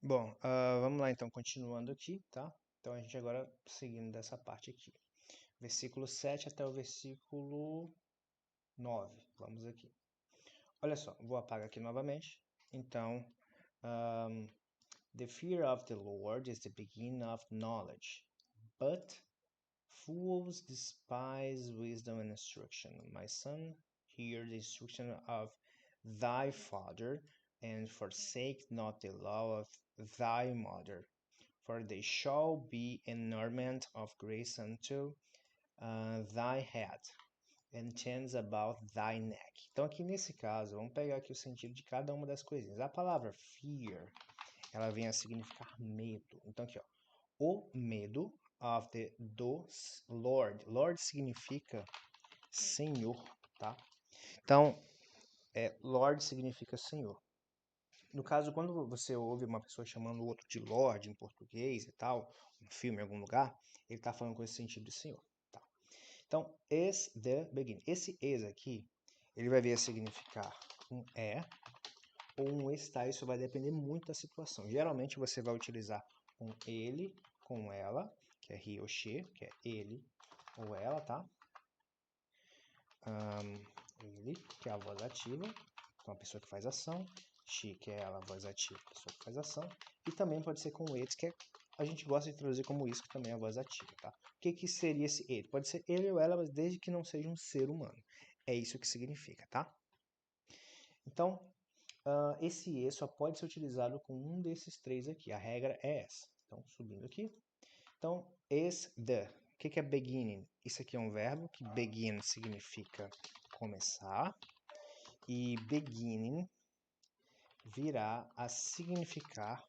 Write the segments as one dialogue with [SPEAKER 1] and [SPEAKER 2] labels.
[SPEAKER 1] Bom, vamos lá então, continuando aqui, tá? Então a gente agora seguindo dessa parte aqui. Versículo 7 até o versículo 9. Vamos aqui. Olha só, vou apagar aqui novamente. Então, um, the fear of the Lord is the beginning of knowledge, but fools despise wisdom and instruction. My son, hear the instruction of thy father, and forsake not the law of thy mother. For they shall be an ornament of grace unto thy head, and chains about thy neck. Então, aqui nesse caso, vamos pegar aqui o sentido de cada uma das coisinhas. A palavra fear, ela vem a significar medo. Então, aqui, ó, o medo do Lord. Lord significa Senhor, tá? Então, Lord significa Senhor. No caso, quando você ouve uma pessoa chamando o outro de Lord em português e tal, no filme, em algum lugar, ele está falando com esse sentido de Senhor, tá? Então, is the beginning. Esse is aqui, ele vai vir a significar um ou um está. Isso vai depender muito da situação. Geralmente, você vai utilizar um ele com ela, que é he ou she, que é ele ou ela, tá? Ele, que é a voz ativa, então a pessoa que faz ação. She, que é ela, a voz ativa, a pessoa que faz ação. E também pode ser com it, que a gente gosta de traduzir como isso, que também é a voz ativa, tá? O que seria esse it? Pode ser ele ou ela, mas desde que não seja um ser humano. É isso que significa, tá? Então, esse e só pode ser utilizado com um desses três aqui. A regra é essa. Então, subindo aqui. Então, is the. O que é beginning? Isso aqui é um verbo que begin significa começar. E beginning virá a significar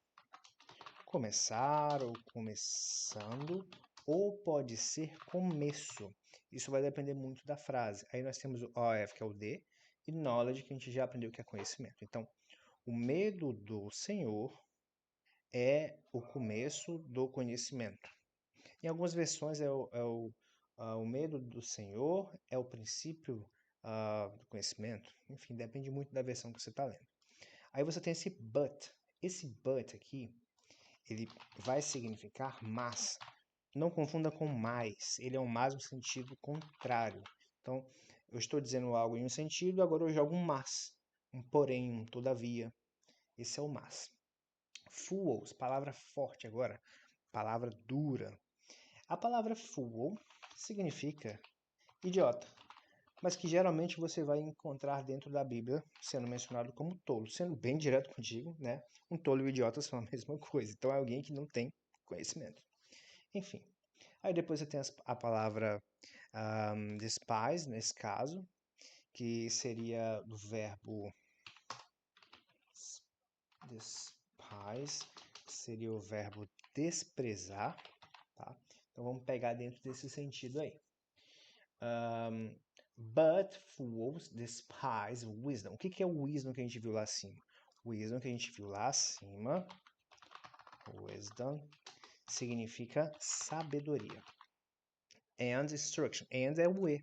[SPEAKER 1] começar ou começando, ou pode ser começo. Isso vai depender muito da frase. Aí nós temos o OF, que é o D, e knowledge, que a gente já aprendeu que é conhecimento. Então, o medo do Senhor é o começo do conhecimento. Em algumas versões o medo do Senhor é o princípio do conhecimento. Enfim, depende muito da versão que você está lendo. Aí você tem esse but. Esse but aqui, ele vai significar mas. Não confunda com mais. Ele é um mas no sentido contrário. Então, eu estou dizendo algo em um sentido, agora eu jogo um mas. Um porém, um todavia. Esse é o mas. Fools, palavra forte agora. Palavra dura. A palavra fool significa idiota, mas que geralmente você vai encontrar dentro da Bíblia sendo mencionado como tolo. Sendo bem direto contigo, né? Um tolo e um idiota são a mesma coisa. Então é alguém que não tem conhecimento. Enfim. Aí depois você tem a palavra despise, nesse caso, que seria do verbo despise, seria o verbo desprezar, tá? Então vamos pegar dentro desse sentido aí. But fools despise wisdom. O que é o wisdom que a gente viu lá acima? O wisdom que a gente viu lá acima, wisdom, significa sabedoria. And instruction. And é o e.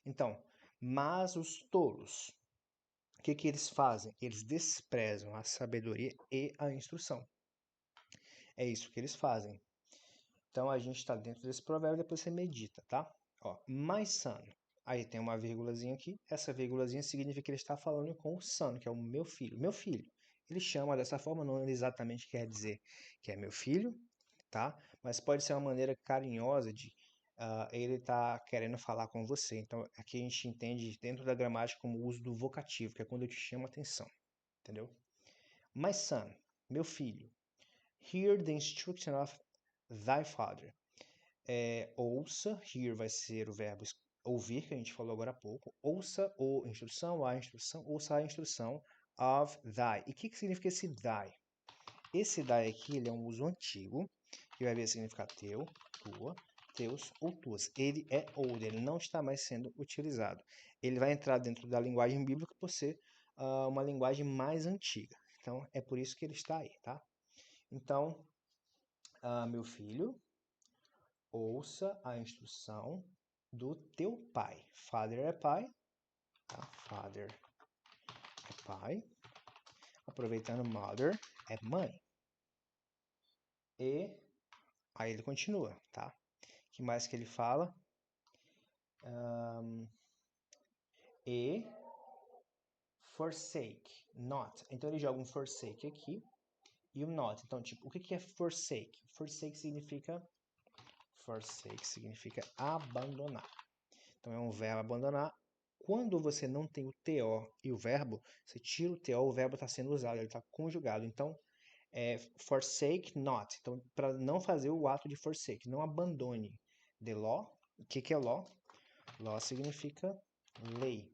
[SPEAKER 1] Então, mas os tolos, o que eles fazem? Eles desprezam a sabedoria e a instrução. É isso que eles fazem. Então, a gente está dentro desse provérbio, depois você medita, tá? Ó, my son. Aí tem uma vírgulazinha aqui. Essa vírgulazinha significa que ele está falando com o son, que é o meu filho. Meu filho. Ele chama dessa forma, não exatamente quer dizer que é meu filho, tá? Mas pode ser uma maneira carinhosa de ele tá querendo falar com você. Então, aqui a gente entende dentro da gramática como o uso do vocativo, que é quando eu te chamo a atenção, entendeu? My son, meu filho, hear the instruction of thy father. Ouça, hear vai ser o verbo ouvir, que a gente falou agora há pouco. Ouça a instrução, ouça a instrução of thy. E o que significa esse thy? Esse thy aqui, ele é um uso antigo, que vai vir a significar teu, tua, teus ou tuas. Ele é old, ele não está mais sendo utilizado. Ele vai entrar dentro da linguagem bíblica por ser uma linguagem mais antiga. Então, é por isso que ele está aí, tá? Então, meu filho, ouça a instrução do teu pai. Father é pai, tá? Father é pai. Aproveitando, mother é mãe. e... Aí ele continua, tá? O que mais que ele fala? E forsake, not. Então ele joga um forsake aqui e um not. Então, tipo, o que é forsake? Forsake significa abandonar. Então é um verbo abandonar. Quando você não tem o TO e o verbo, você tira o TO, o verbo está sendo usado, ele está conjugado. Então, forsake not. Então, para não fazer o ato de forsake, não abandone. The law, o que é law? Law significa lei.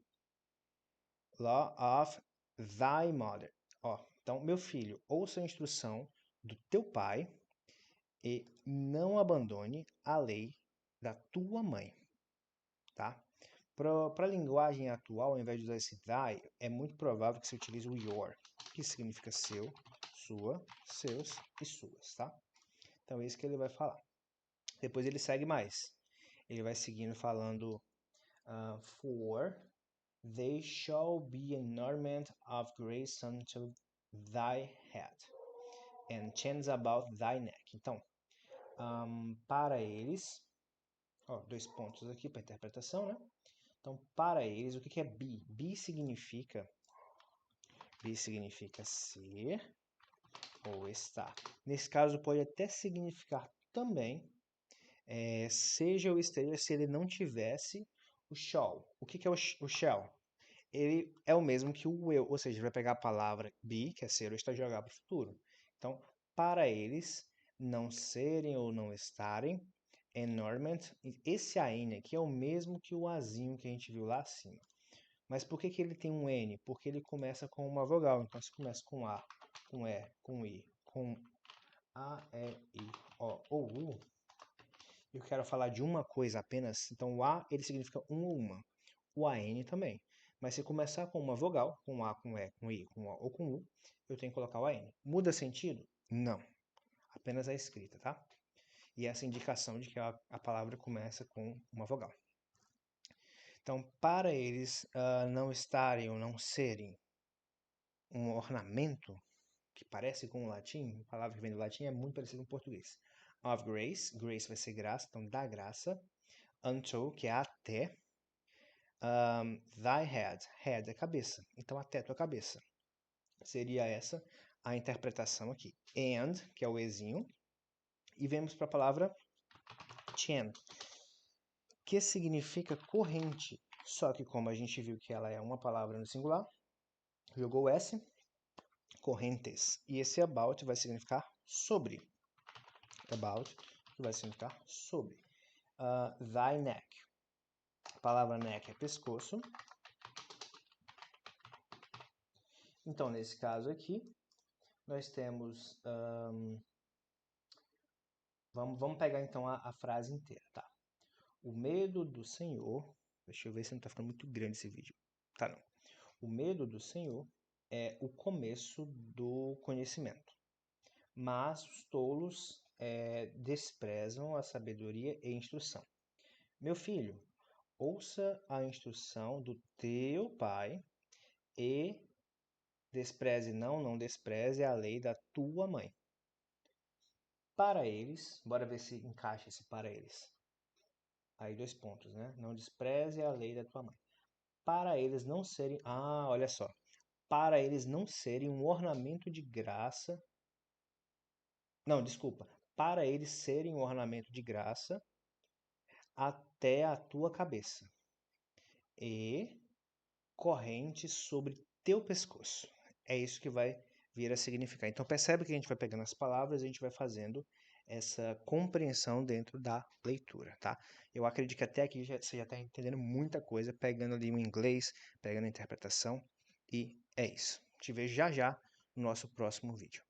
[SPEAKER 1] Law of thy mother. Ó, então, meu filho, ouça a instrução do teu pai e não abandone a lei da tua mãe, tá? Para a linguagem atual, ao invés de usar esse thy, é muito provável que você utilize o your, que significa seu, sua, seus e suas, tá? Então, é isso que ele vai falar. Depois ele segue mais. Ele vai seguindo falando for they shall be an ornament of grace unto thy head and chains about thy neck. Então, para eles, ó, 2 pontos aqui para interpretação, né? Então, para eles, o que é be? Be significa ser ou estar. Nesse caso, pode até significar também seja ou esteja se ele não tivesse o shall. O que é o shall? Ele é o mesmo que o will, ou seja, vai pegar a palavra be, que é ser ou estar, e jogar para o futuro. Então, para eles não serem ou não estarem, enormement, esse AN aqui é o mesmo que o azinho que a gente viu lá acima. Mas por que ele tem um N? Porque ele começa com uma vogal. Então, se começa com A, com E, com I, com A, E, I, O ou U, eu quero falar de uma coisa apenas. Então, o A, ele significa um ou uma. O AN também. Mas se começar com uma vogal, com A, com E, com I, com O ou com U, eu tenho que colocar o AN. Muda sentido? Não. Apenas a escrita, tá? E essa indicação de que a palavra começa com uma vogal. Então, para eles não estarem ou não serem um ornamento, que parece com o latim, a palavra que vem do latim é muito parecida com o português. Of grace, grace vai ser graça, então da graça. Unto, que é até. Thy head, head é cabeça, então até tua cabeça. Seria essa a interpretação aqui. And, que é o ezinho. E vemos para a palavra chain, que significa corrente. Só que como a gente viu que ela é uma palavra no singular, jogou o S, correntes. E esse about vai significar sobre. About, que vai significar sobre. Thy neck. A palavra neck é pescoço. Então, nesse caso aqui, nós temos... vamos pegar então a frase inteira, tá? O medo do Senhor... Deixa eu ver se não tá ficando muito grande esse vídeo. Tá, não. O medo do Senhor é o começo do conhecimento. Mas os tolos desprezam a sabedoria e instrução. Meu filho, ouça a instrução do teu pai e não despreze a lei da tua mãe. Para eles, bora ver se encaixa esse para eles. Aí 2 pontos, né? Não despreze a lei da tua mãe. Para eles não serem... Ah, olha só. Para eles não serem um ornamento de graça... Não, desculpa. Para eles serem um ornamento de graça até a tua cabeça. E corrente sobre teu pescoço. É isso que vai vir a significar. Então percebe que a gente vai pegando as palavras e a gente vai fazendo essa compreensão dentro da leitura, tá? Eu acredito que até aqui você já está entendendo muita coisa, pegando ali o inglês, pegando a interpretação, e é isso. Te vejo já já no nosso próximo vídeo.